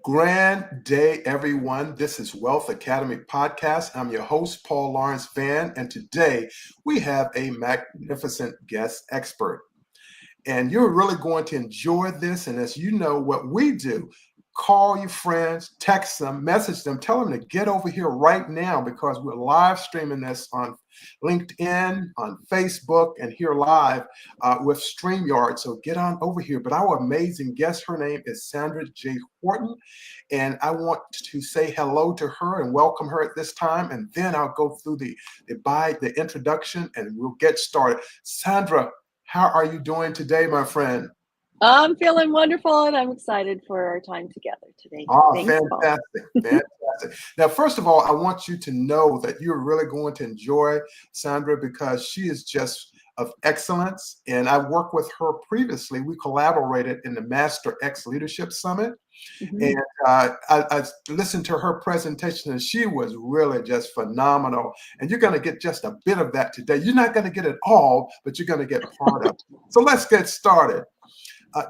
Grand day, everyone. This is Wealth Academy Podcast. I'm your host, Paul Lawrence Vann, and today we have a magnificent guest expert. And you're really going to enjoy this. And as you know, what we do, call your friends, text them, message them, tell them to get over here right now because we're live streaming this on LinkedIn, on Facebook, and here live with StreamYard. So get on over here. But our amazing guest, her name is Sandra J. Horton. And I want to say hello to her and welcome her at this time. And then I'll go through the introduction and we'll get started. Sandra, how are you doing today, my friend? I'm feeling wonderful, and I'm excited for our time together today. Oh, Thanks, fantastic. Fantastic. Now, first of all, I want you to know that you're really going to enjoy Sandra because she is just of excellence. And I worked with her previously. We collaborated in the Master X Leadership Summit. Mm-hmm. And I listened to her presentation, and she was really just phenomenal. And you're going to get just a bit of that today. You're not going to get it all, but you're going to get part of it. So let's get started.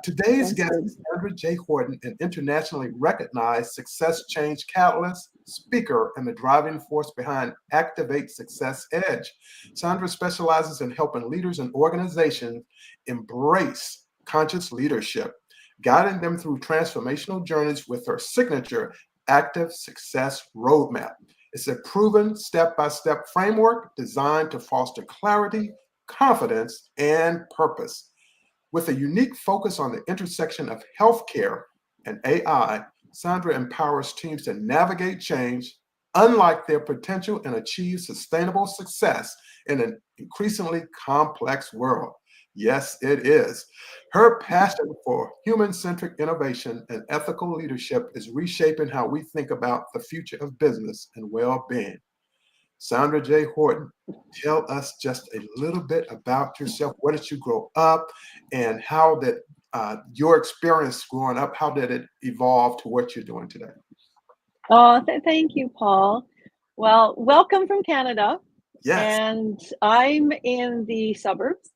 Today's guest is Sandra J. Horton, an internationally recognized success change catalyst, speaker, and the driving force behind Activate Success Edge. Sandra specializes in helping leaders and organizations embrace conscious leadership, guiding them through transformational journeys with her signature Active Success Roadmap. It's a proven step-by-step framework designed to foster clarity, confidence, and purpose. With a unique focus on the intersection of healthcare and AI, Sandra empowers teams to navigate change, unlock their potential, and achieve sustainable success in an increasingly complex world. Yes, it is. Her passion for human-centric innovation and ethical leadership is reshaping how we think about the future of business and well-being. Sandra J. Horton, tell us just a little bit about yourself. Where did you grow up, and how did your experience growing up, how did it evolve to what you're doing today? Oh, thank you, Paul. Well, welcome from Canada. Yes. And I'm in the suburbs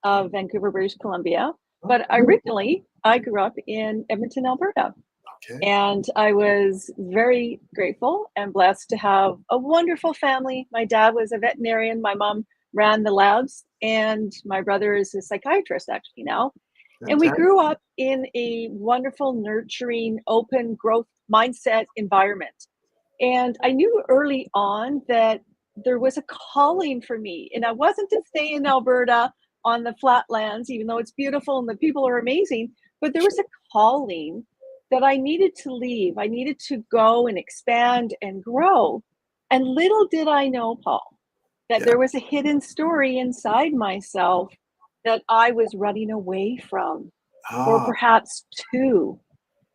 of Vancouver, British Columbia. But originally, I grew up in Edmonton, Alberta. Okay. And I was very grateful and blessed to have a wonderful family. My dad was a veterinarian. My mom ran the labs, and my brother is a psychiatrist actually now. And we grew up in a wonderful, nurturing, open growth mindset environment. And I knew early on that there was a calling for me. And I wasn't to stay in Alberta on the flatlands, even though it's beautiful and the people are amazing, but there was a calling that I needed to leave. I needed to go and expand and grow. And little did I know, Paul, that there was a hidden story inside myself that I was running away from, or perhaps two,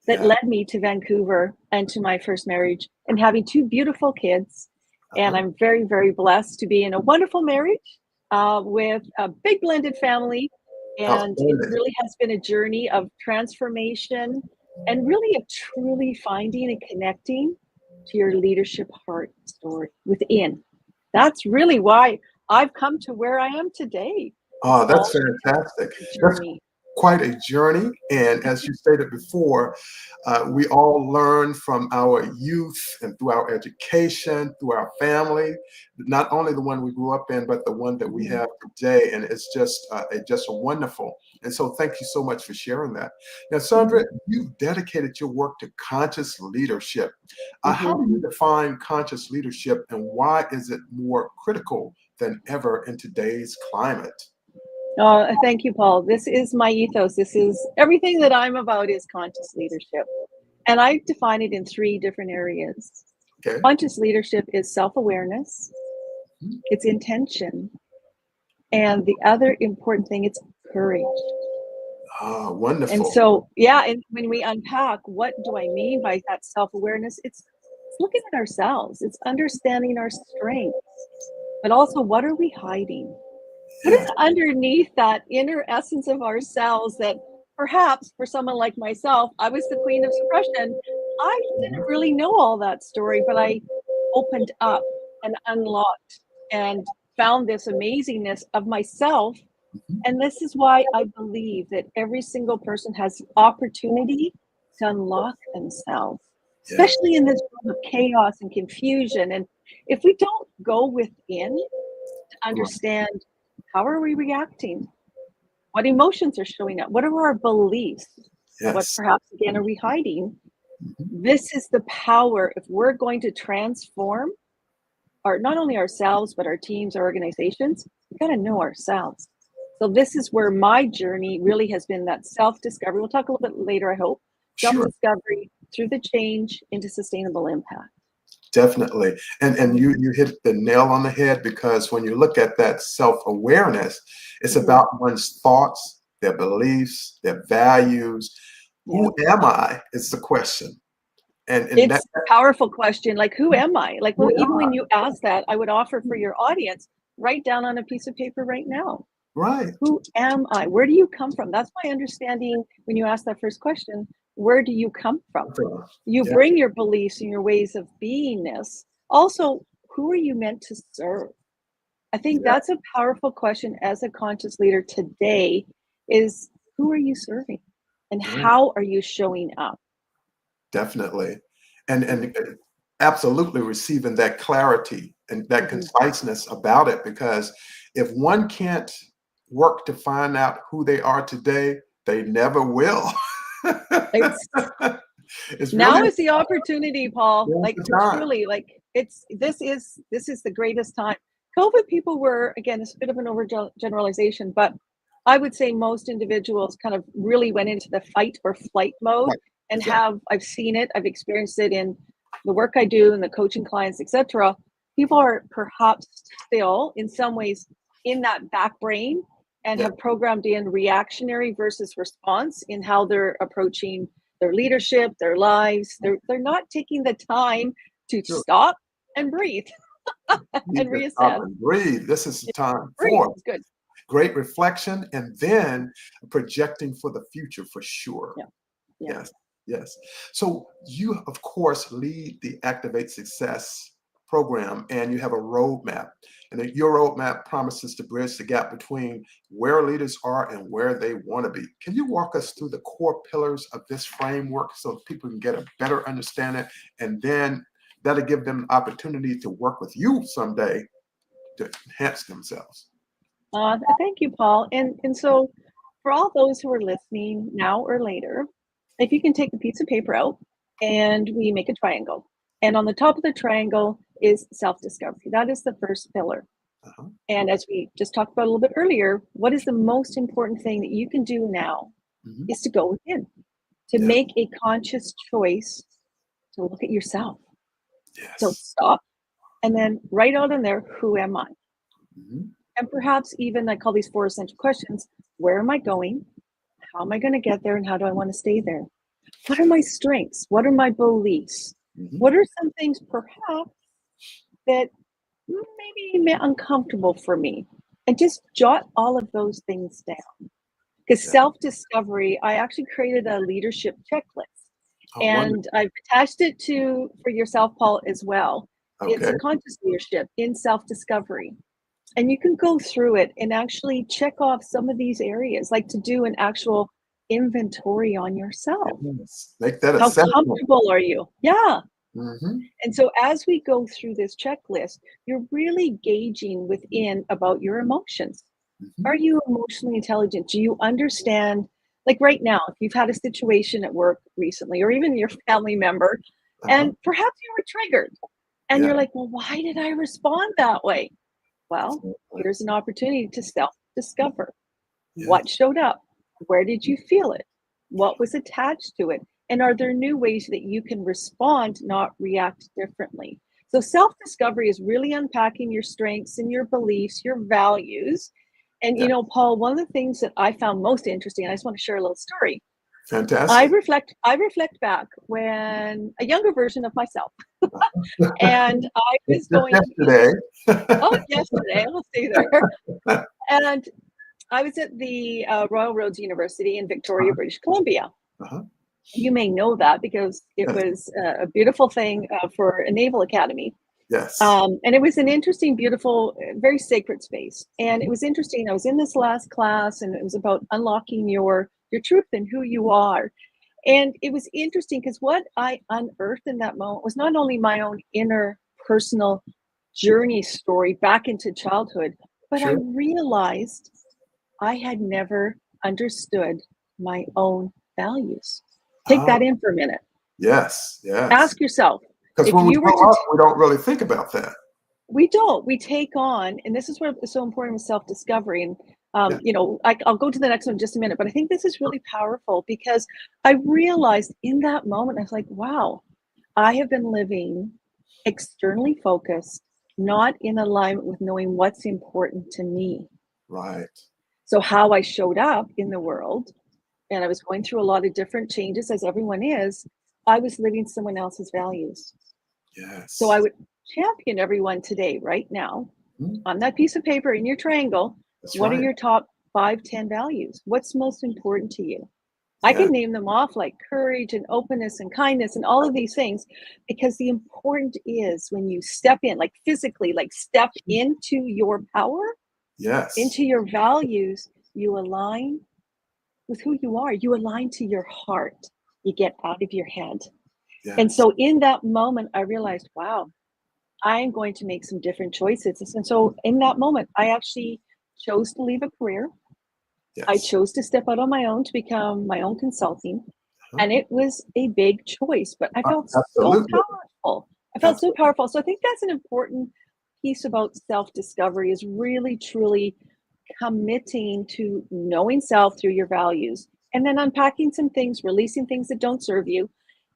that led me to Vancouver and to my first marriage and having two beautiful kids. And I'm very, very blessed to be in a wonderful marriage with a big blended family. And it really has been a journey of transformation and really of truly finding and connecting to your leadership heart story within. That's really why I've come to where I am today. Oh, that's fantastic. That's quite a journey. And as you stated before, we all learn from our youth and through our education, through our family, not only the one we grew up in, but the one that we have today. And it's just wonderful. And so thank you so much for sharing that. Now, Sandra, you've dedicated your work to conscious leadership. How do you define conscious leadership, and why is it more critical than ever in today's climate? Oh, thank you, Paul. This is my ethos. This is everything that I'm about is conscious leadership. And I define it in three different areas. Okay. Conscious leadership is self-awareness, it's intention, and the other important thing, it's courage. Oh, wonderful. And so, and when we unpack, what do I mean by that self-awareness? It's looking at ourselves. It's understanding our strengths, but also what are we hiding? What is underneath that inner essence of ourselves that perhaps for someone like myself, I was the queen of suppression. I didn't really know all that story, but I opened up and unlocked and found this amazingness of myself. And this is why I believe that every single person has the opportunity to unlock themselves, Yeah. especially in this world of chaos and confusion. And if we don't go within to Right. understand how are we reacting, what emotions are showing up, what are our beliefs, what Yes. perhaps again are we hiding, Mhm. this is the power. If we're going to transform our not only ourselves but our teams, our organizations, we got to know ourselves. So this is where my journey really has been, that self-discovery. We'll talk a little bit later, I hope. Sure. Self-discovery through the change into sustainable impact. Definitely. And you hit the nail on the head, because when you look at that self-awareness, it's Mhm. about one's thoughts, their beliefs, their values. Yeah. Who am I is the question. And that It's a powerful question. Like, who am I? Like, who well, am even I? when you ask that, I would offer for your audience, write down on a piece of paper right now. Right. Who am I? Where do you come from? That's my understanding when you ask that first question. Where do you come from? You Yeah. bring your beliefs and your ways of beingness. Also, who are you meant to serve? I think Yeah. that's a powerful question as a conscious leader today, is who are you serving and Yeah. how are you showing up? Definitely. And absolutely receiving that clarity and that Mhm. conciseness about it, because if one can't work to find out who they are today, they never will. It's It's now really is the opportunity, Paul. now's Like, the time. truly, like, it's this is the greatest time. COVID people were, again, it's a bit of an overgeneralization, but I would say most individuals kind of really went into the fight or flight mode, Right. and Exactly. I've seen it, I've experienced it in the work I do and the coaching clients, etc. People are perhaps still in some ways in that back brain and Yeah. have programmed in reactionary versus response in how they're approaching their leadership, their lives. They're not taking the time to Sure. stop and breathe Need and to stop reassess. and breathe. This is the time Breathe for is good. great reflection, and then projecting for the future for sure. Yeah, yeah. Yes, yes. So you, of course, lead the Activate Success program, and you have a roadmap. And that your roadmap promises to bridge the gap between where leaders are and where they want to be. Can you walk us through the core pillars of this framework so people can get a better understanding, and then that'll give them an opportunity to work with you someday to enhance themselves? Thank you, Paul. And so for all those who are listening now or later, if you can take a piece of paper out and we make a triangle. And on the top of the triangle is self-discovery. That is the first pillar. Uh-huh. And as we just talked about a little bit earlier, what is the most important thing that you can do now Mhm. is to go within, to Yeah. make a conscious choice to look at yourself. So Yes. stop and then write out in there, who am I? Mhm. And perhaps even, I call these four essential questions: where am I going? How am I going to get there? And how do I want to stay there? What are my strengths? What are my beliefs? Mhm. What are some things perhaps that maybe uncomfortable for me? And just jot all of those things down. Because Yeah. self-discovery, I actually created a leadership checklist. Oh, And wonderful. I've attached it to for yourself, Paul, as well. It's Okay. a conscious leadership in self-discovery. And you can go through it and actually check off some of these areas, like to do an actual inventory on yourself. Yes. Make that How assessment. comfortable are you? Yeah. Mhm. And so as we go through this checklist, you're really gauging within about your emotions. Mhm. Are you emotionally intelligent? Do you understand? Like right now, if you've had a situation at work recently, or even your family member, Uh-huh. and perhaps you were triggered and Yeah. you're like, well, why did I respond that way? Well, Exactly. here's an opportunity to self discover Yes. what showed up. Where did you feel it? What was attached to it? And are there new ways that you can respond, not react differently? So, self discovery is really unpacking your strengths and your beliefs, your values. And, Yeah. Paul, one of the things that I found most interesting, I just want to share a little story. Fantastic. I reflect back when a younger version of myself, and I was Just going, yesterday. oh, yesterday, let's stay there. And I was at the Royal Roads University in Victoria, Uh-huh. British Columbia. Uh-huh. You may know that because it Yes. was a beautiful thing for a naval academy. Yes. And it was an interesting, beautiful, very sacred space. And it Mhm. was interesting. I was in this last class, and it was about unlocking your truth and who you are. And it was interesting because what I unearthed in that moment was not only my own inner personal journey story back into childhood, but I Sure. realized I had never understood my own values. Take Ah, that in for a minute. yes, yes. Ask yourself, Because if when we you were to grow up, we don't really think about that. we don't. We take on, and this is what is so important with self-discovery. And Yeah. I'll go to the next one in just a minute, but I think this is really powerful because I realized in that moment, I was like, wow, I have been living externally focused, not in alignment with knowing what's important to me. Right. So how I showed up in the world, and I was going through a lot of different changes as everyone is, I was living someone else's values. So I Yes. would champion everyone today, right now, Mhm. on that piece of paper in your triangle. That's What are right. your top 5, 10 values? What's most important to you? I Yeah. can name them off like courage and openness and kindness and all of these things, because the important is when you step in, like physically, like step into your power, Yes. into your values, you align with who you are. You align to your heart. You get out of your head. And Yes. so in that moment, I realized, wow, I'm going to make some different choices. And so in that moment, I actually chose to leave a career. I Yes. chose to step out on my own to become my own consulting. Uh-huh. And it was a big choice, but I felt so Absolutely. powerful. I felt so Absolutely. powerful. So I think that's an important piece about self-discovery, is really truly committing to knowing self through your values, and then unpacking some things, releasing things that don't serve you,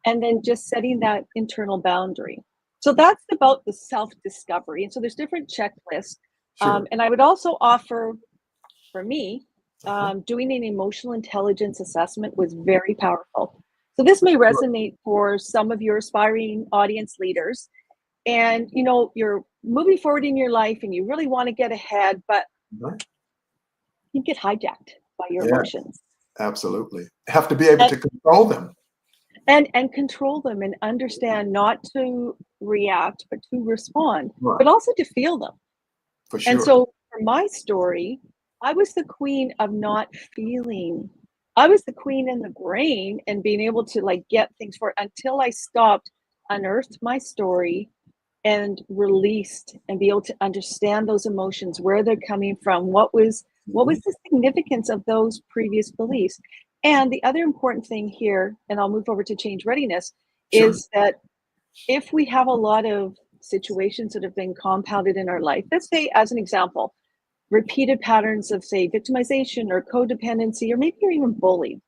and then just setting that internal boundary. So that's about the self-discovery. And so there's different checklists. Sure. And I would also offer, for me, Uh-huh. doing an emotional intelligence assessment was very powerful. So this For may sure. resonate for some of your aspiring audience leaders. And you're moving forward in your life and you really want to get ahead, but Uh-huh. you get hijacked by your Yeah, emotions. absolutely. Have to be able And to control them. and control them and understand not to react, but to respond, Right. but also to feel them. For And sure. so for my story, I was the queen of not feeling. I was the queen in the brain and being able to like get things for it until I stopped, unearthed my story, and released and be able to understand those emotions, where they're coming from, what was Mhm. the significance of those previous beliefs. And the other important thing here, and I'll move over to change readiness, Sure. is that if we have a lot of situations that have been compounded in our life, let's say, as an example, repeated patterns of, say, victimization or codependency, or maybe you're even bullied.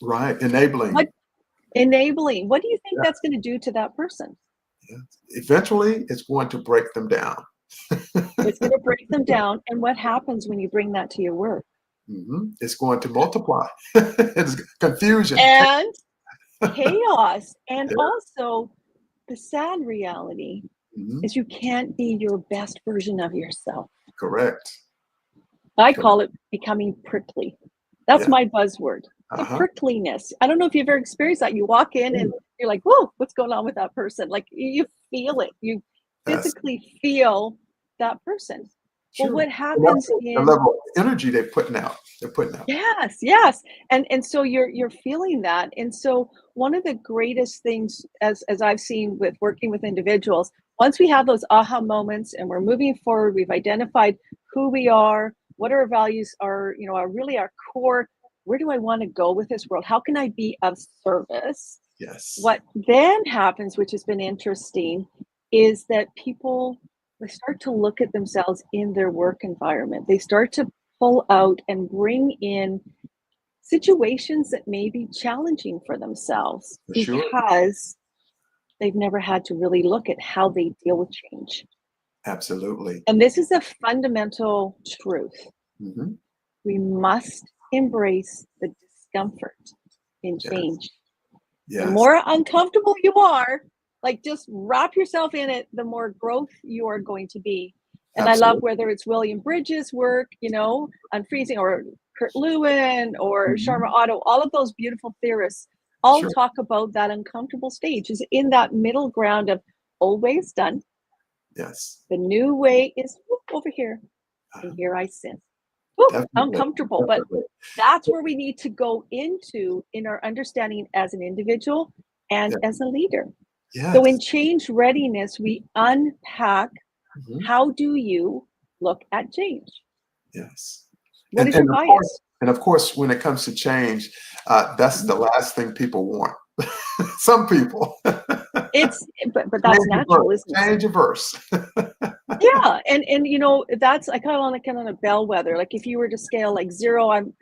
Right. Enabling. What enabling? What do you think Yeah. that's going to do to that person? Yeah. Eventually, it's going to break them down. It's going to break them down. And what happens when you bring that to your work? It's going to multiply. It's confusion. And chaos. And Yeah. also, the sad reality Mhm. is you can't be your best version of yourself. Correct. I Correct. call it becoming prickly. That's Yeah. my buzzword. The Uh-huh. prickliness. I don't know if you've ever experienced that. You walk in and you're like, whoa, what's going on with that person? Like you feel it. You Yes. physically feel that person. Well, Sure. what And that's happens the in level of energy they're putting out. They're putting out. Yes, yes. And so you're feeling that. And so one of the greatest things, as I've seen with working with individuals, once we have those aha moments and we're moving forward, we've identified who we are, what our values are, are really our core. Where do I want to go with this world? How can I be of service? Yes. What then happens, which has been interesting, is that people, they start to look at themselves in their work environment. They start to pull out and bring in situations that may be challenging for themselves For sure. because they've never had to really look at how they deal with change. Absolutely. And this is a fundamental truth. Mhm. We must embrace the discomfort in Yes. change. The Yes. more uncomfortable you are, like just wrap yourself in it, the more growth you are going to be. And I love Absolutely. whether it's William Bridges' work, Unfreezing, or Kurt Lewin or Sharma Mhm. Otto, all of those beautiful theorists all Sure. talk about that uncomfortable stage is in that middle ground of old ways done. Yes. The new way is over here, Uh, and here I sit. whew, Definitely. uncomfortable. But Definitely. that's where we need to go into in our understanding as an individual and Yeah. as a leader. So in Yes. change readiness, we unpack Mhm. how do you look at change? Yes. What is your And of course, bias? when it comes to change, that's Mhm. the last thing people want. Some people. But that's natural, isn't it? Change averse. Yeah, and you know, that's I kind of on a bellwether. Like if you were to scale like 0, I'm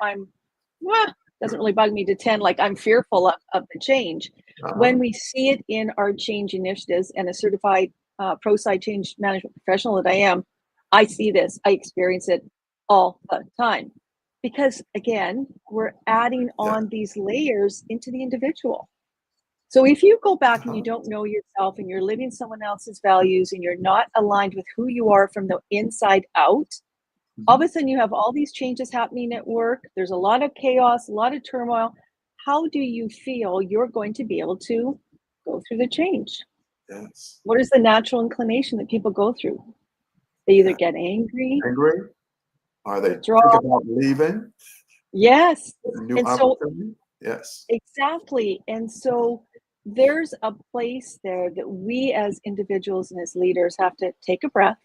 well, doesn't really bug me to 10, like I'm fearful of the change. Uh-huh. When we see it in our change initiatives and a certified pro side change management professional that I am, I see this, I experience it all the time. Because again, we're adding Yeah. on these layers into the individual. So if you go back and you Uh-huh. don't know yourself and you're living someone else's values and you're not aligned with who you are from the inside out, all of Mhm. a sudden you have all these changes happening at work. There's a lot of chaos, a lot of turmoil. How do you feel you're going to be able to go through the change? Yes. What is the natural inclination that people go through? They either Yeah. get angry, Angry? Are they withdraw. think about leaving Yes. a new And so opportunity? Yes. exactly. And so there's a place there that we as individuals and as leaders have to take a breath.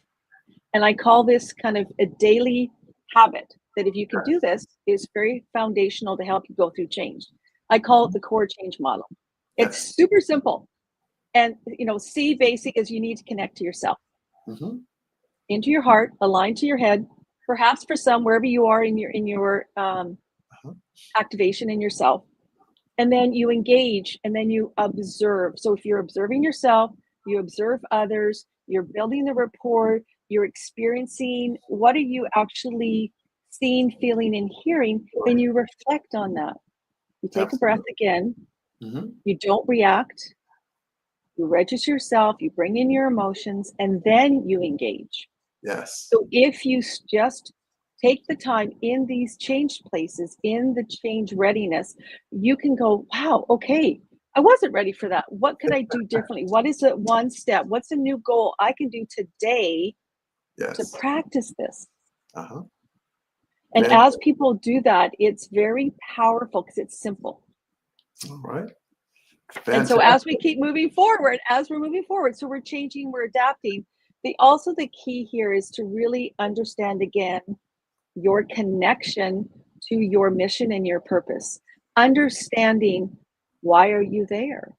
And I call this kind of a daily habit that if you can do Yes. this is very foundational to help you go through change. I call it Mhm. the core change model. It's Yes. super simple. And you know, C basic is you need to connect to yourself, Mhm. into your heart, align to your head, perhaps for some wherever you are in your Uh-huh. activation in yourself. And then you engage and then you observe. So if you're observing yourself, you observe others, you're building the rapport, you're experiencing what are you actually seeing, feeling, and hearing, then you reflect on that. You take a breath Absolutely. again, Mhm. you don't react, you register yourself, you bring in your emotions, and then you engage. Yes. So if you just take the time in these change places, in the change readiness, you can go, wow, okay, I wasn't ready for that. What could I do differently? What is it one step? What's a new goal I can do today to Yes. practice this? Uh-huh. And Man, as people do that, it's very powerful because it's simple. all right. And so as we Fantastic. keep moving forward, as we're moving forward, so we're changing, we're adapting. The key here is to really understand again your connection to your mission and your purpose. Understanding why are you there?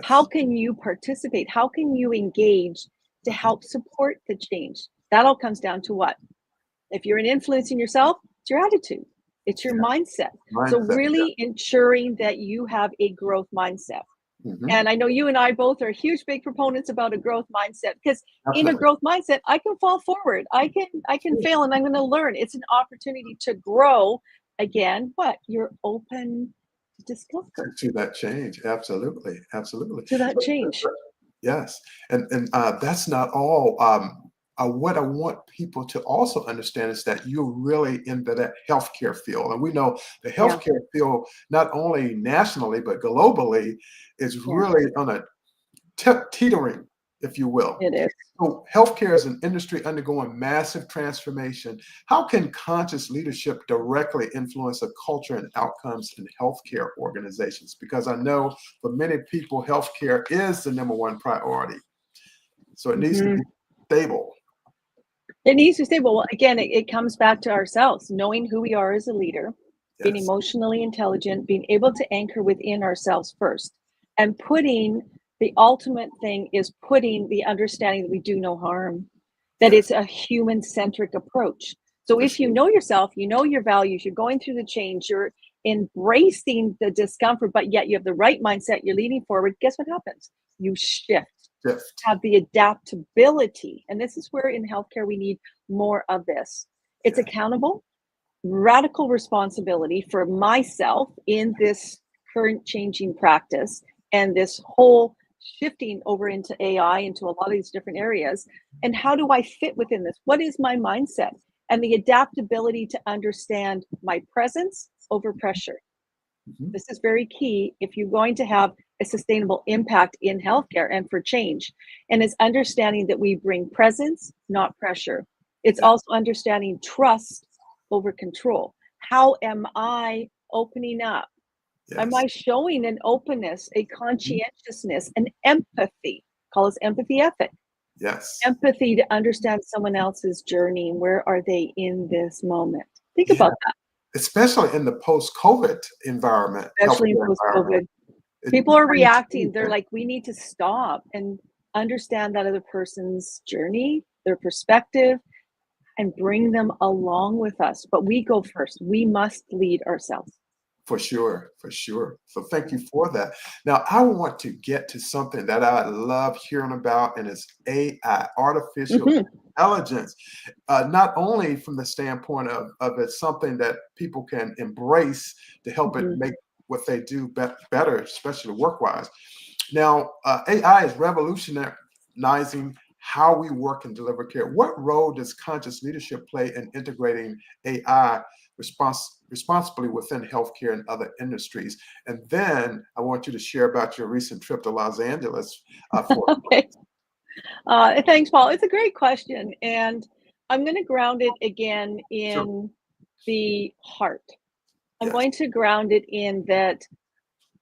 How Yes. can you participate? How can you engage to Uh-huh. help support the change? That all comes down to what? If you're an influence in yourself, it's your attitude, it's your Yeah. mindset. So, Mindset. really ensuring that you have a growth mindset. Yeah. Mhm. And I know you and I both are huge, big proponents about a growth mindset because in a Definitely. growth mindset, I can fall forward. I can Sure. fail and I'm going to learn. It's an opportunity to grow. Again, what? You're open to discomfort, To that change. Absolutely. Absolutely. to that change. Yes, and that's not all. What I want people to also understand is that you're really into that healthcare field, and we know the Yeah, healthcare field, not only nationally but globally, is yeah, really on a teetering, if you will. it is. So, healthcare is an industry undergoing massive transformation. How can conscious leadership directly influence the culture and outcomes in healthcare organizations? Because I know for many people, healthcare is the number one priority. So, it needs to Mhm. be stable. It needs to stay. Well, again, it comes back to ourselves, knowing who we are as a leader, being Yes. emotionally intelligent, being able to anchor within ourselves first, and putting the ultimate thing is putting the understanding that we do no harm, that Yes. it's a human centric approach. So For if you sure. know yourself, you know your values, you're going through the change, you're embracing the discomfort, but yet you have the right mindset, you're leading forward, guess what happens? You shift, Shift. have the adaptability. And this is where in healthcare we need more of this. It's Yeah. accountable, radical responsibility for myself in this current changing practice and this whole shifting over into AI, into a lot of these different areas. And how do I fit within this? What is my mindset? And the adaptability to understand my presence over pressure. Mhm. This is very key if you're going to have a sustainable impact in healthcare and for change. And it's understanding that we bring presence, not pressure. It's Yeah. also understanding trust, over control? How am I opening up? Am Yes. I showing an openness, a Mhm. conscientiousness, an empathy? Call us empathy ethic. Yes. Empathy to understand someone else's journey and where are they in this moment. Think Yeah. about that, Especially in the post-COVID environment, especially in healthcare environment. post-COVID. It People are brings reacting. They're anything like, we need to stop and understand that other person's journey, their perspective, and bring them along with us. But we go first. We must lead ourselves. for sure, for sure. So thank you for that. Now, I want to get to something that I love hearing about, and it's AI, artificial Mhm, intelligence. Not only from the standpoint of it's something that people can embrace to help it mhm. make what they do better, especially work-wise. Now, AI is revolutionizing how we work and deliver care. What role does conscious leadership play in integrating AI responsibly within healthcare and other industries? And then I want you to share about your recent trip to Los Angeles for. Okay. Thanks, Paul. It's a great question. And I'm going to ground it again Sure. in the heart. I'm Yes. going to ground it in that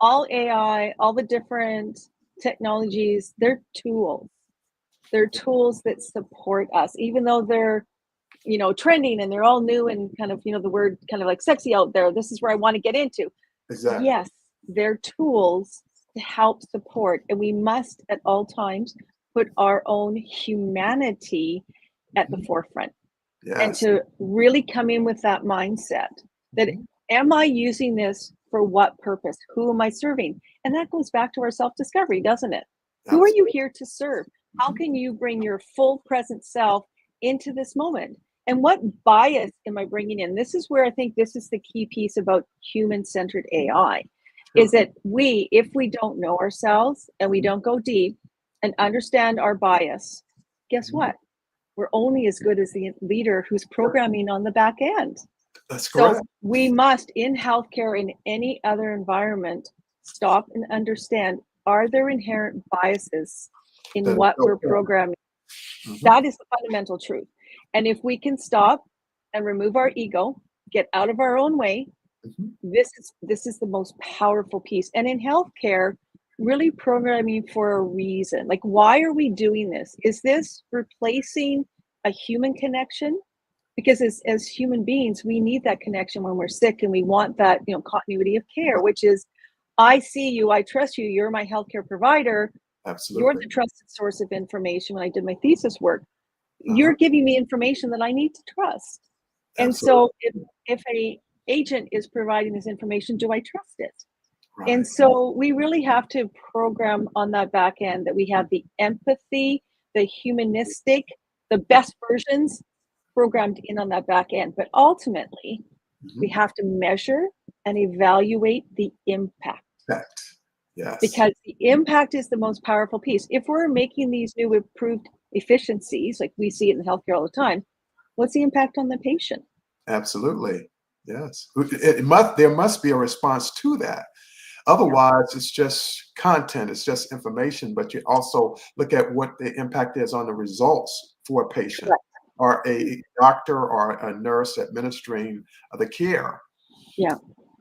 all AI, all the different technologies, they're tools. They're tools that support us, even though they're, trending and they're all new and kind of, the word kind of like sexy out there. This is where I want to get into. Exactly. Yes, they're tools to help support, and we must at all times put our own humanity at the Mhm. forefront and Yes. to really come in with that mindset that Mhm. am I using this for what purpose? Who am I serving? And that goes back to our self discovery, doesn't it? Who are you Absolutely. here to serve? How Mhm. can you bring your full present self into this moment? And what bias am I bringing in? This is where I think this is the key piece about human centered AI is Sure. that if we don't know ourselves and we Mhm. don't go deep and understand our bias, guess Mhm. what? We're only as good as the leader who's programming on the back end. That's correct. So we must, in healthcare, in any other environment, stop and understand, are there inherent biases in That is what so we're important. programming? Mhm. That is the fundamental truth. And if we can stop and remove our ego, get out of our own way, Mhm. this is the most powerful piece. And in healthcare, really programming for a reason. Like, why are we doing this? Is this replacing a human connection? Because as human beings, we need that connection when we're sick, and we want that, continuity of care, which is, I see you, I trust you, you're my healthcare provider, you're Absolutely. the trusted source of information. When I did my thesis work, Uh-huh. you're giving me information that I need to trust. And Absolutely. so if a agent is providing this information, do I trust it? And Right. so we really have to program on that back end that we have the empathy, the humanistic, the best versions programmed in on that back end. But ultimately, we Mhm. have to measure and evaluate the impact, Fact. Yes. because the impact is the most powerful piece. If we're making these new improved efficiencies, like we see it in healthcare all the time, what's the impact on the patient? Absolutely. Yes. There must be a response to that. Yeah. Otherwise, it's just content, it's just information, but you also look at what the impact is on the results for a patient Correct. or a doctor or a nurse administering the care. Yeah.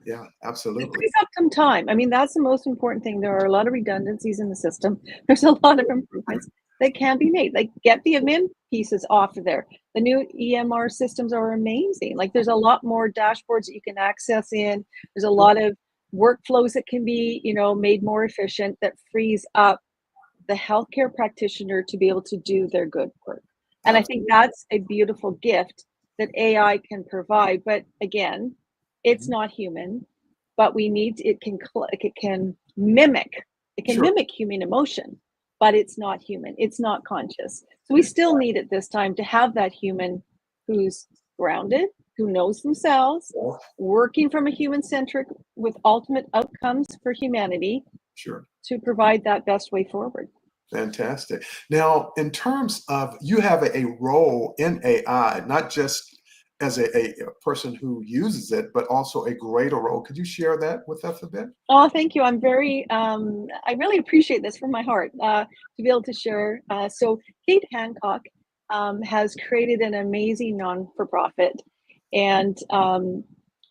Yeah, It absolutely. frees up some time. I mean, that's the most important thing. There are a lot of redundancies in the system. There's a lot of improvements that can be made. Like, get the admin pieces off of there. The new EMR systems are amazing. Like, there's a lot more dashboards that you can access in. There's a lot of workflows that can be, made more efficient, that frees up the healthcare practitioner to be able to do their good work. And I think Absolutely. that's a beautiful gift that AI can provide. But again, it's Mhm. not human, but we need it can Sure. mimic human emotion, but it's not human. It's not conscious. So we still need at this time to have that human who's grounded, who knows themselves, Well, working from a human centric with ultimate outcomes for humanity sure. to provide that best way forward. Fantastic. Now, in terms of you have a role in AI, not just as a person who uses it, but also a greater role. Could you share that with us a bit? Oh, thank you. I really appreciate this from my heart to be able to share. So, Kate Hancock has created an amazing non for profit. And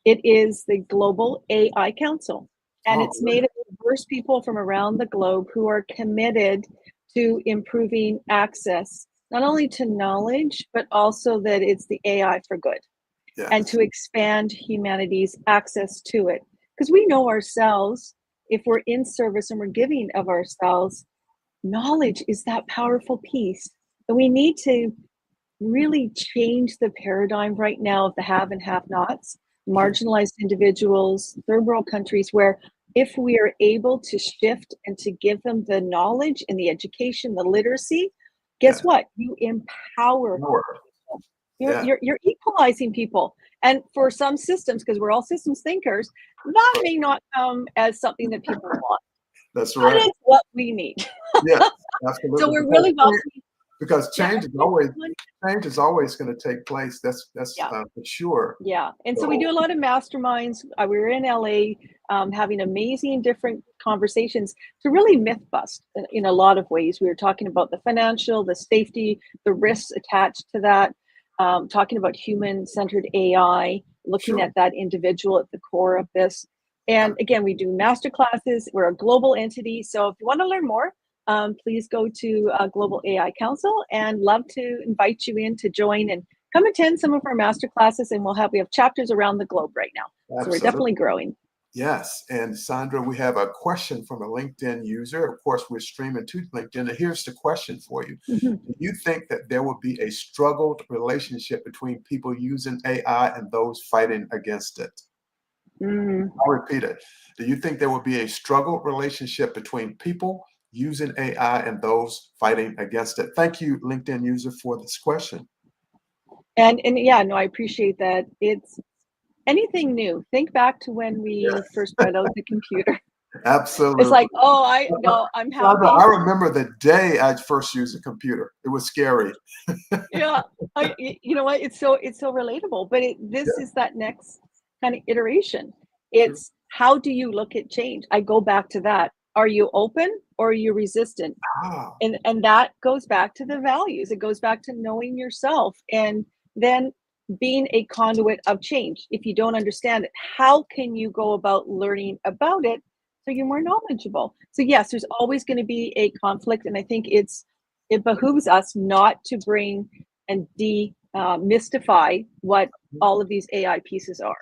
it is the Global AI Council. And Oh, it's really? made of diverse people from around the globe who are committed to improving access, not only to knowledge, but also that it's the AI for good, and Yes. to expand humanity's access to it. Because we know ourselves, if we're in service and we're giving of ourselves, knowledge is that powerful piece. And we need to really change the paradigm right now of the have and have nots, marginalized individuals, third world countries, where if we are able to shift and to give them the knowledge and the education, the literacy, guess Yes. what? You empower More. people. Yeah. You're equalizing people. And for some systems, because we're all systems thinkers, that may not come as something that people want, That's but right. it's what we need. Yes, So absolutely. we're really welcoming. Because Yeah, change is always going to take place. That's yeah. for sure. Yeah, and so we do So a lot of masterminds. We were in LA, having amazing different conversations to really myth bust in a lot of ways. We were talking about the financial, the safety, the risks attached to that, talking about human-centered AI, looking sure. at that individual at the core of this. Yeah, And again, we do master classes. We're a global entity. So if you want to learn more, please go to Global AI Council, and love to invite you in to join and come attend some of our master classes. And we have chapters around the globe right now. So we're absolutely. definitely growing. Yes. And Sandra, we have a question from a LinkedIn user. Of course, we're streaming to LinkedIn. And here's the question for you. Mhm. Do you think that there will be a struggled relationship between people using AI and those fighting against it? Mm. I'll repeat it. Do you think there will be a struggled relationship between people using AI and those fighting against it? Thank you, LinkedIn user, for this question. And yeah, no, I appreciate that. It's anything new. Think back to when we Yes, first brought out the computer. It's absolutely. like, oh, I no, I'm Sandra, I happy. remember the day I first used a computer. It was scary. Yeah, you know what? It's so relatable. But this Yeah, is that next kind of iteration. true. It's how do you look at change? I go back to that. Are you open or are you resistant? Ah, And that goes back to the values. It goes back to knowing yourself, and then being a conduit of change. If you don't understand it, how can you go about learning about it so you're more knowledgeable? So yes, there's always going to be a conflict, and I think it behooves us not to bring and mystify what all of these AI pieces are.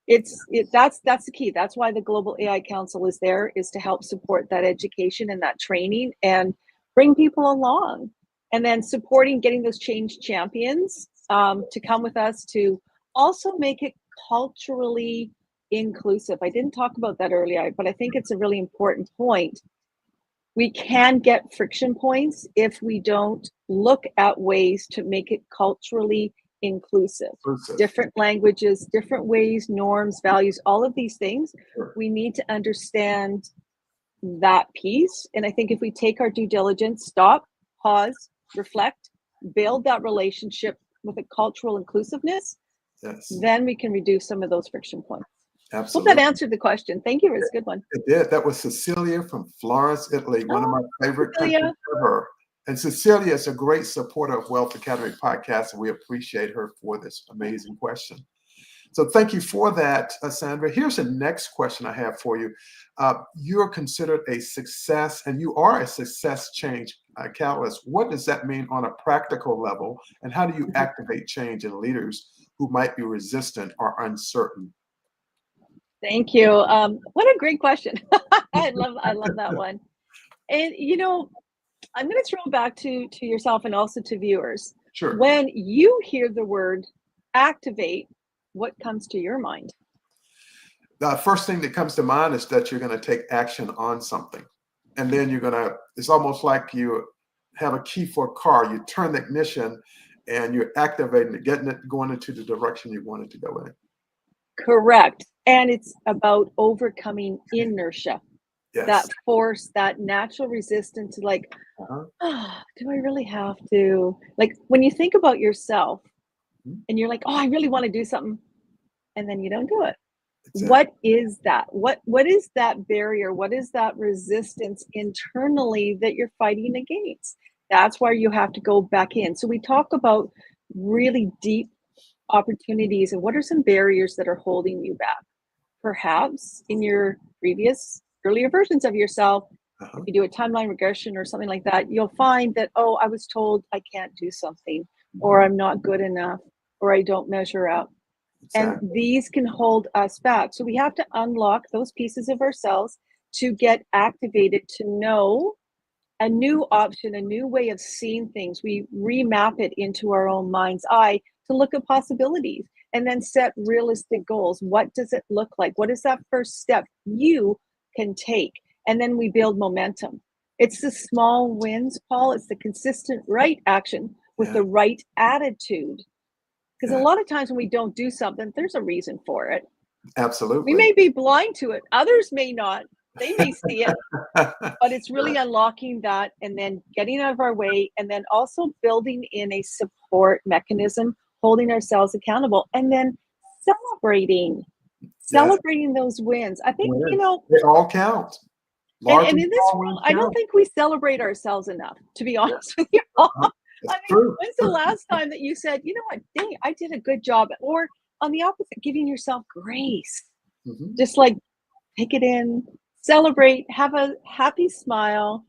That's the key. That's why the Global AI Council is there, is to help support that education and that training and bring people along, and then supporting getting those change champions to come with us to also make it culturally inclusive. I didn't talk about that earlier, but I think it's a really important point. We can get friction points if we don't look at ways to make it culturally inclusive. inclusive. Different languages, different ways, norms, values, all of these things. Sure. We need to understand that piece. And I think if we take our due diligence, stop, pause, reflect, build that relationship with a cultural inclusiveness, Yes, then we can reduce some of those friction points. Hope that absolutely. answered the question. Thank you. It was a good one. It did. That was Cecilia from Florence, Italy, one of Oh, my favorite countries Cecilia. ever. And Cecilia is a great supporter of Wealth Academy podcast, and we appreciate her for this amazing question. So thank you for that, Sandra. Here's the next question I have for you. You're considered a success, and you are a success change catalyst. What does that mean on a practical level, and how do you activate change in leaders who might be resistant or uncertain? Thank you. What a great question. I love that one. And I'm going to throw it back to yourself and also to viewers. Sure. When you hear the word activate, what comes to your mind? The first thing that comes to mind is that you're going to take action on something. And then it's almost like you have a key for a car. You turn the ignition and you're activating it, getting it going into the direction you want it to go in. Correct. And it's about overcoming inertia, that Yes. force, that natural resistance, like, Uh-huh. oh, do I really have to? Like when you think about yourself Mhm. and you're like, oh, I really want to do something, and then you don't do it. That's it. What is that? What is that barrier? What is that resistance internally that you're fighting against? That's where you have to go back in. So we talk about really deep opportunities and what are some barriers that are holding you back? Perhaps in your previous earlier versions of yourself, if Uh-huh. you do a timeline regression or something like that, you'll find that, oh, I was told I can't do something, or Mhm. I'm not good enough, or I don't measure up. And Exactly. these can hold us back. So we have to unlock those pieces of ourselves to get activated to know a new option, a new way of seeing things. We remap it into our own mind's eye to look at possibilities and then set realistic goals. What does it look like? What is that first step you can take? And then we build momentum. It's the small wins, Paul. It's the consistent right action with Yeah. the right attitude. Because a Yeah. lot of times when we don't do something, there's a reason for it. We Absolutely. may be blind to it, others may not. They may see it, but it's really unlocking that and then getting out of our way and then also building in a support mechanism, holding ourselves accountable, and then celebrating, Yes. celebrating those wins. I think, Wins. They all count. Large and and in this small world, wins I don't count. think we celebrate ourselves enough, to be Yeah. honest with you. Uh-huh. I That's mean, true. when's the last time that you said, you know what, dang, I did a good job? Or on the opposite, giving yourself grace, Mhm. just like take it in, celebrate, have a happy smile,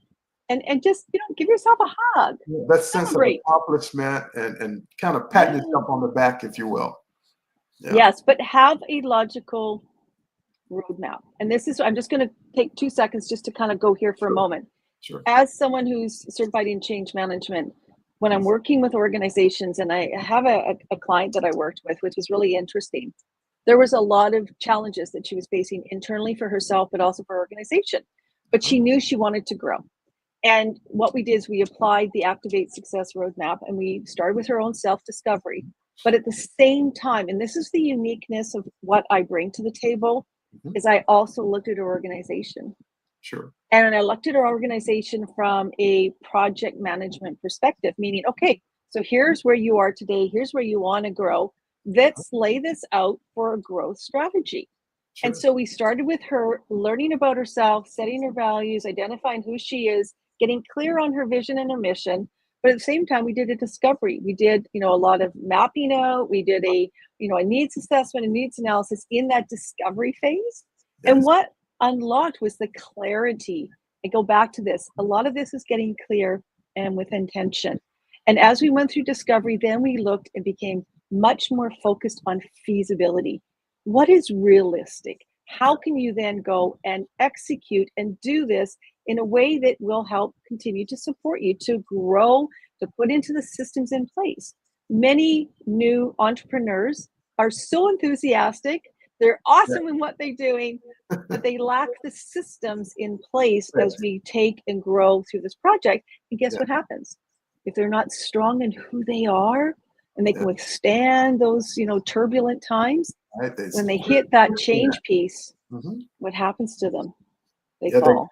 and just, give yourself a hug. Yeah, that sense of Celebrate. accomplishment and kind of patting Yeah. yourself on the back, if you will. Yeah. Yes, but have a logical roadmap. And this is, I'm just going to take 2 seconds just to kind of go here for a Sure. moment. Sure. As someone who's certified in change management, when I'm Mhm. working with organizations, and I have a client that I worked with, which is really interesting. There was a lot of challenges that she was facing internally for herself, but also for her organization. But Uh-huh. she knew she wanted to grow. And what we did is we applied the Activate Success Roadmap and we started with her own self discovery. But at the same time, and this is the uniqueness of what I bring to the table, Mhm. is I also looked at her organization. Sure. And I looked at our organization from a project management perspective, meaning, okay, so here's where you are today, here's where you want to grow. Uh-huh. Let's lay this out for a growth strategy. And Sure. so we started with her learning about herself, setting her values, identifying who she is, getting clear on her vision and her mission. But at the same time, we did a discovery. We did, a lot of mapping out. We did a needs assessment and needs analysis in that discovery phase. And Yes. what unlocked was the clarity. I go back to this. A lot of this is getting clear and with intention. And as we went through discovery, then we looked and became much more focused on feasibility. What is realistic? How Yeah. can you then go and execute and do this in a way that will help continue to support you to grow, to put into the systems in place? Many new entrepreneurs are so enthusiastic, they're Yeah. awesome in what they're doing, but they lack the systems in place as Yes. we take and grow through this project. And guess Yeah. what happens? If they're not strong in who they are and they Yeah. can withstand those, turbulent times, Right. They when they split hit that that. change piece, Mhm. what happens to them? They Yeah. They, fall.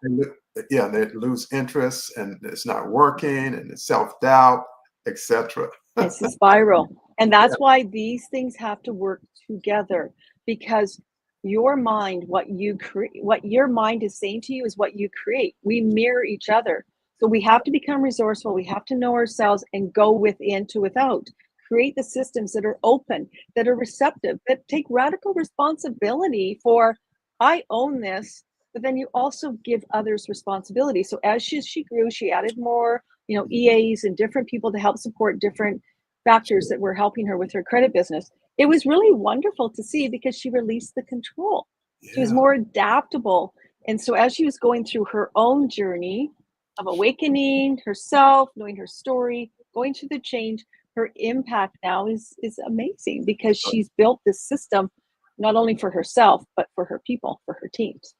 yeah. They lose interest and it's not working and it's self doubt, etc. It's a spiral. And that's why these things have to work together because your mind, what you create, what your mind is saying to you is what you create. We mirror each other. So we have to become resourceful. We have to know ourselves and go within to without. Create the systems that are open, that are receptive, that take radical responsibility for, I own this, but then you also give others responsibility. So as she grew, she added more, Mhm. EAs and different people to help support different factors Sure. that were helping her with her credit business. It was really wonderful to see because she released the control. She was Yeah. more adaptable. And so as she was going through her own journey of awakening herself, knowing her story, going through the change, her impact now is amazing because she's built this system not only for herself, but for her people, for her teams.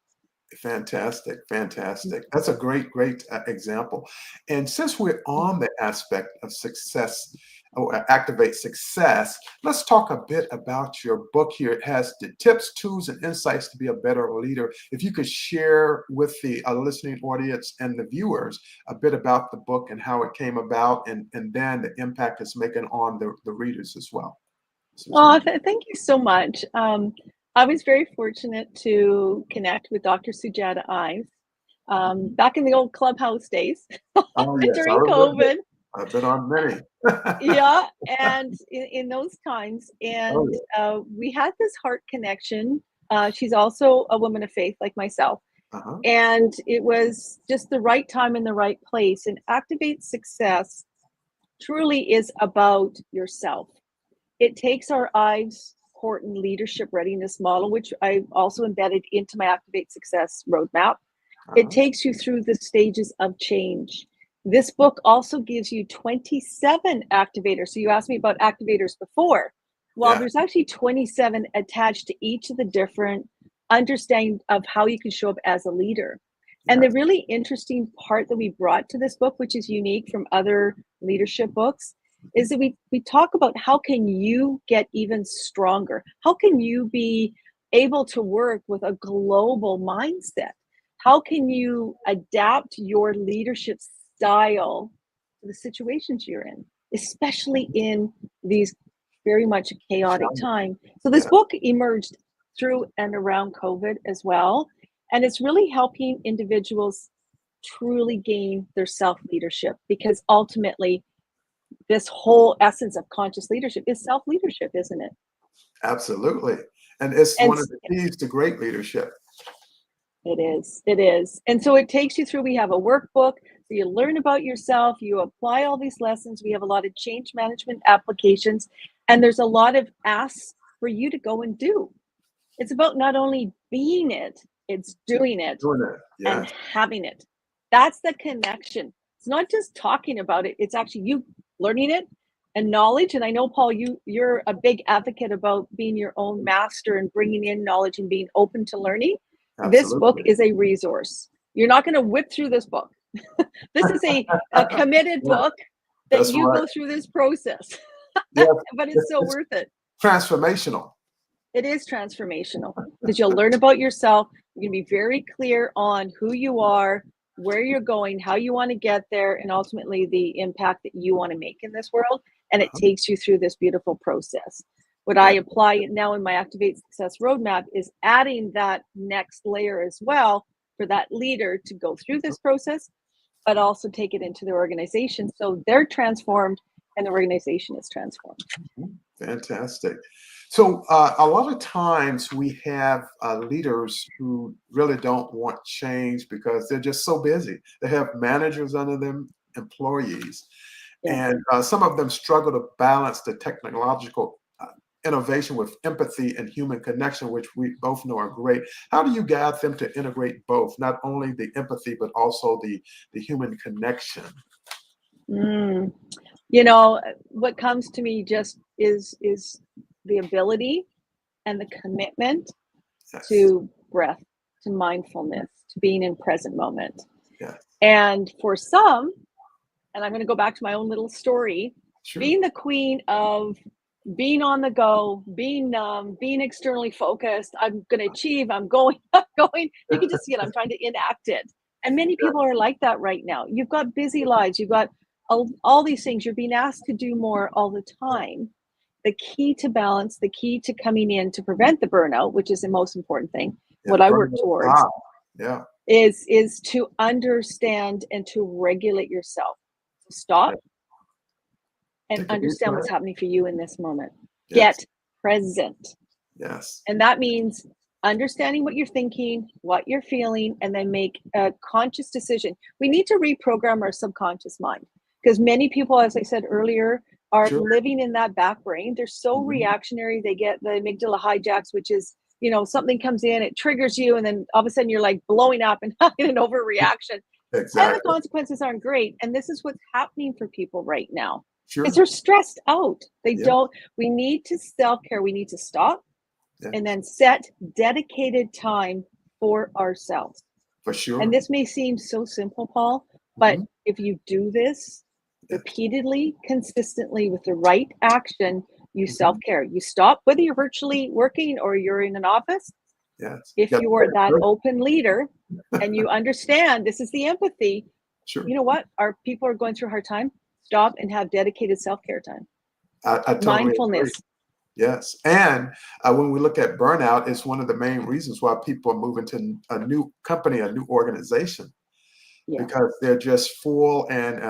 Fantastic, fantastic. That's a great, great example. And since we're on the aspect of success or activate success, let's talk a bit about your book here. It has the tips, tools, and insights to be a better leader. If you could share with the listening audience and the viewers a bit about the book and how it came about, and then the impact it's making on the readers as well. Susan. Oh, thank you so much. I was very fortunate to connect with Dr. Sujata Ives Mhm. back in the old clubhouse days Oh, yes, I during remember. COVID. I've been on many. Yeah, and in those times, Oh, and yeah. we had this heart connection. She's also a woman of faith, like myself, Uh-huh. and it was just the right time in the right place. And Activate Success truly is about yourself. It takes our Ives Horton leadership readiness model, which I've also embedded into my Activate Success roadmap. It Uh-huh. takes you through the stages of change. This book also gives you 27 activators. So you asked me about activators before. Well, Yeah. there's actually 27 attached to each of the different understanding of how you can show up as a leader. And Yeah. the really interesting part that we brought to this book, which is unique from other leadership books, is that we talk about how can you get even stronger? How can you be able to work with a global mindset? How can you adapt your leadership style to the situations you're in, especially in these very much chaotic time? So this Yeah. book emerged through and around COVID as well, and it's really helping individuals truly gain their self leadership, because ultimately this whole essence of conscious leadership is self leadership, isn't it? Absolutely. And it's And one of the keys to great leadership. it is. It is. And so it takes you through. We have a workbook. So you learn about yourself, you apply all these lessons. We have a lot of change management applications, and there's a lot of asks for you to go and do. It's about not only being it, it's doing it Doing it. and Yes. having it. That's the connection. It's not just talking about it, it's actually you learning it and knowledge. And I know, Paul, you're a big advocate about being your own master and bringing in knowledge and being open to learning. This book Absolutely. is a resource. You're not going to whip through this book. This is a committed Yeah, book that that's you right. go through this process, Yes. but it's so It's worth it. transformational. It is transformational because you'll learn about yourself. You can be very clear on who you are, where you're going, how you want to get there, and ultimately the impact that you want to make in this world. And it Uh-huh. takes you through this beautiful process. What I Yeah. apply now in my Activate Success roadmap is adding that next layer as well for that leader to go through this process, but also take it into their organization so they're transformed and the organization is transformed. Fantastic. So a lot of times we have leaders who really don't want change because they're just so busy. They have managers under them, employees, Yes. and some of them struggle to balance the technological innovation with empathy and human connection, which we both know are great. How do you guide them to integrate both, not only the empathy but also the human connection? Mm. You know, what comes to me just is the ability and the commitment Yes. to breath, to mindfulness, to being in present moment. Yes. And for some, and I'm going to go back to my own little story, Sure. being the queen of being on the go, being being externally focused, I'm going to achieve, I'm going, I'm going. You can just see it. I'm trying to enact it. And many Yeah. people are like that right now. You've got busy lives, you've got all these things. You're being asked to do more all the time. The key to balance, the key to coming in to prevent the burnout, which is the most important thing, Yeah. what I Burn work those towards out. Yeah. is to understand and to regulate yourself. Yeah. Stop and Take a deep understand breath. what's happening for you in this moment. Yes. Get present. Yes. And that means understanding what you're thinking, what you're feeling, and then make a conscious decision. We need to reprogram our subconscious mind because many people, as I said earlier, are Sure. living in that back brain. They're so Mhm. reactionary. They get the amygdala hijacks, which is, you know, something comes in, it triggers you, and then all of a sudden you're like blowing up and having an overreaction. And the Exactly. consequences aren't great. And this is what's happening for people right now because Sure. they're stressed out. They Yeah. don't, we need to self care. We need to stop Yeah. and then set dedicated time for ourselves. For And sure. this may seem so simple, Paul, but Mhm. if you do this Yes. repeatedly, consistently with the right action, you self Mhm. care. You stop, whether you're virtually working or you're in an office, Yes. if Got to you are take that a open leader and you understand this is the empathy, sure. you know what? Our people are going through a hard time. Stop and have dedicated self care time. I totally agree. Mindfulness. Yes. And when we look at burnout, it's one of the main reasons why people are moving to a new company, a new organization, Yeah. because they're just full and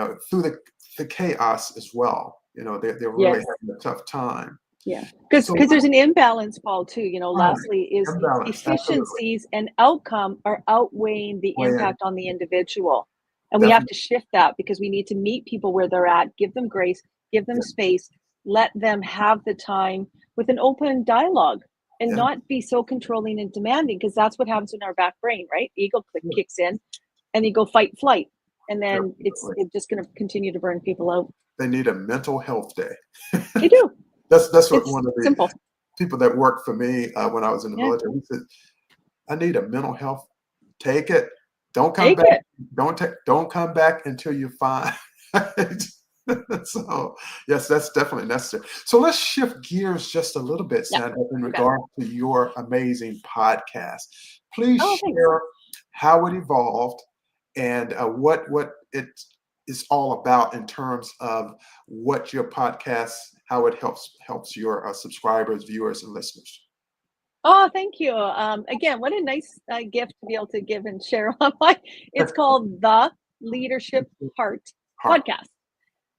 the chaos as well. They're really Yes. having a tough time. Yeah, because So there's an imbalance, Paul, too. right, Lastly, is imbalance, absolutely. efficiencies and outcome are outweighing the Way in, impact on the individual. And we have definitely. to shift that because we need to meet people where they're at, give them grace, give them Yeah, space, let them have the time with an open dialogue and yeah, not be so controlling and demanding because that's what happens in our back brain, right? Ego sure, kicks in and you go fight, flight. And then definitely. it's just going to continue to burn people out. They need a mental health day. They do. That's what It's one of the simple. people that worked for me when I was in the Yeah. military, he said, I need a mental health. Take it. Don't come Take back. it. Don't come back until you find. So yes, that's definitely necessary. So let's shift gears just a little bit, Yeah. Sandra, in Okay. regard to your amazing podcast. Please Oh, thanks. share how it evolved and what it is all about in terms of what your podcast, how it helps your subscribers, viewers, and listeners. Oh, thank you. Again, what a nice gift to be able to give and share on my. It's called the Leadership Heart Heart, Podcast.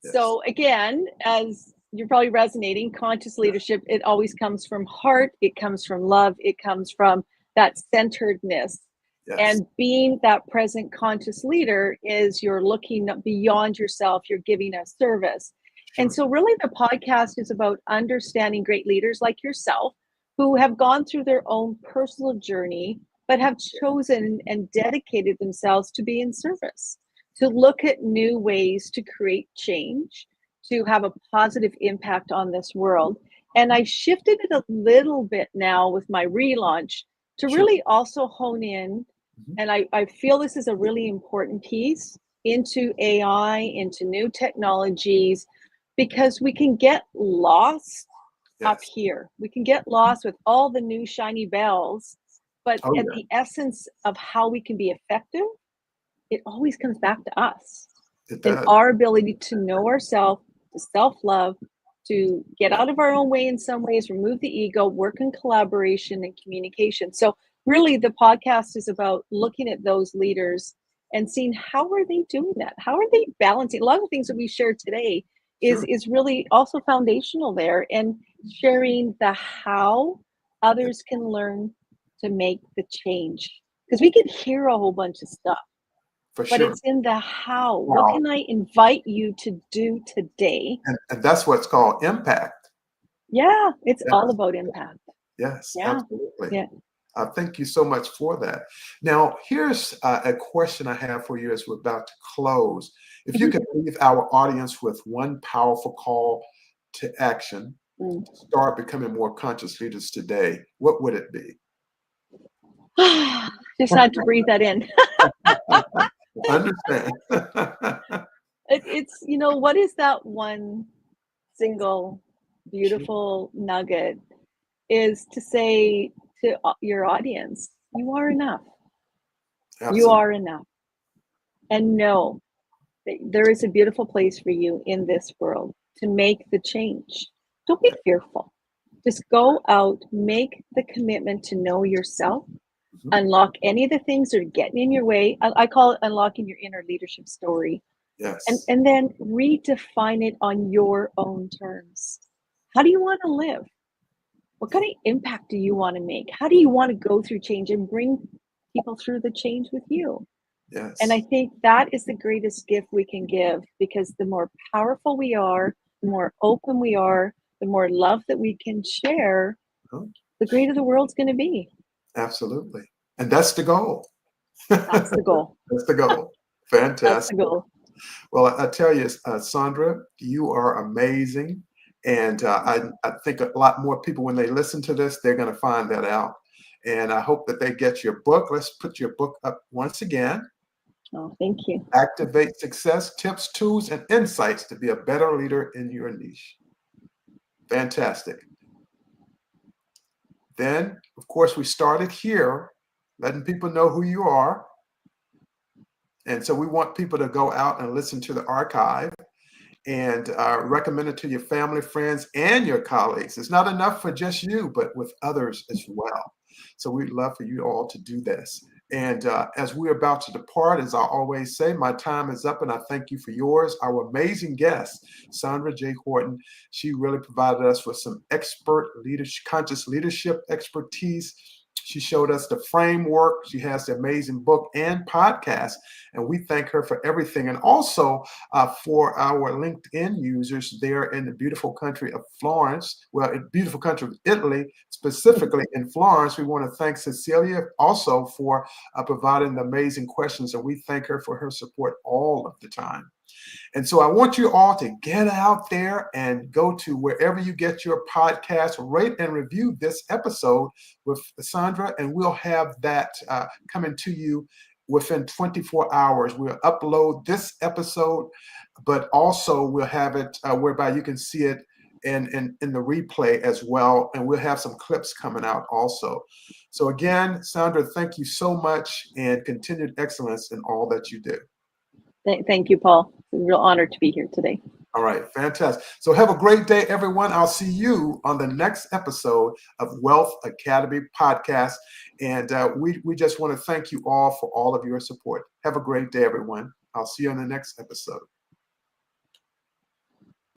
yes, So again, as you're probably resonating, conscious leadership, it always comes from heart, it comes from love, it comes from that centeredness. yes, And being that present conscious leader is you're looking beyond yourself, you're giving a service. And sure, so really the podcast is about understanding great leaders like yourself who have gone through their own personal journey, but have chosen and dedicated themselves to be in service, to look at new ways to create change, to have a positive impact on this world. And I've shifted it a little bit now with my relaunch to sure. really also hone in. Mhm. And I feel this is a really important piece into AI, into new technologies, because we can get lost up Yes. here. We can get lost with all the new shiny bells, but Oh at yeah, the essence of how we can be effective, it always comes back to us it and does. our ability to know ourselves, to self-love, to get Yeah, out of our own way in some ways, remove the ego, work in collaboration and communication. So really the podcast is about looking at those leaders and seeing how are they doing that? How are they balancing? A lot of the things that we share today sure. is really also foundational there and sharing the how Yeah, others can learn to make the change. Because we can hear a whole bunch of stuff for but sure. it's in the how. What Wow. can I invite you to do today? And that's what's called impact. Yeah, it's all Yes, about impact. yes, Yeah, absolutely. yeah. Thank you so much for that. Now, here's a question I have for you as we're about to close. If you Mhm. could leave our audience with one powerful call to action Mm. to start becoming more conscious leaders today, what would it be? Just had to breathe that in. Understand. It's, what is that one single Sure. beautiful nugget is to say to your audience, you are enough. You Absolutely. are enough. And know that there is a beautiful place for you in this world to make the change. Don't be Yeah. fearful. Just go out, make the commitment to know yourself, Mhm. unlock any of the things that are getting in your way. I call it unlocking your inner leadership story. Yes. And then redefine it on your own terms. How do you want to live? What kind of impact do you want to make? How do you want to go through change and bring people through the change with you? And I Yes. think that is the greatest gift we can give because the more powerful we are, the more open we are, the more love that we can share, Huh? the greater the world's going to be. Absolutely. And that's the goal. That's the goal. That's the goal. That's the Fantastic. goal. Well, I tell you, Sandra, you are amazing. And I think a lot more people, when they listen to this, they're going to find that out. And I hope that they get your book. Let's put your book up once again. Oh, thank you. Activate Success, Tips, Tools, and Insights to be a better leader in your niche. Fantastic. Then, of course, we started here, letting people know who you are. And so we want people to go out and listen to the archive and recommend it to your family, friends, and your colleagues. It's not enough for just you, but with others as well. So we'd love for you all to do this. And as we're about to depart, as I always say, my time is up and I thank you for yours. Our amazing guest, Sandra J. Horton, she really provided us with some expert leadership, conscious leadership expertise. She showed us the framework. She has the amazing book and podcast, and we thank her for everything. And also for our LinkedIn users there in the beautiful country of Florence, well, beautiful country of Italy, specifically in Florence, we want to thank Cecilia also for providing the amazing questions, and we thank her for her support all of the time. And so I want you all to get out there and go to wherever you get your podcast, rate and review this episode with Sandra, and we'll have that coming to you within 24 hours. We'll upload this episode, but also we'll have it whereby you can see it in the replay as well. And we'll have some clips coming out also. So again, Sandra, thank you so much and continued excellence in all that you do. Thank you, Paul. It's a real honor to be here today. All right, fantastic. So have a great day, everyone. I'll see you on the next episode of Wealth Academy Podcast. And we just want to thank you all for all of your support. Have a great day, everyone. I'll see you on the next episode.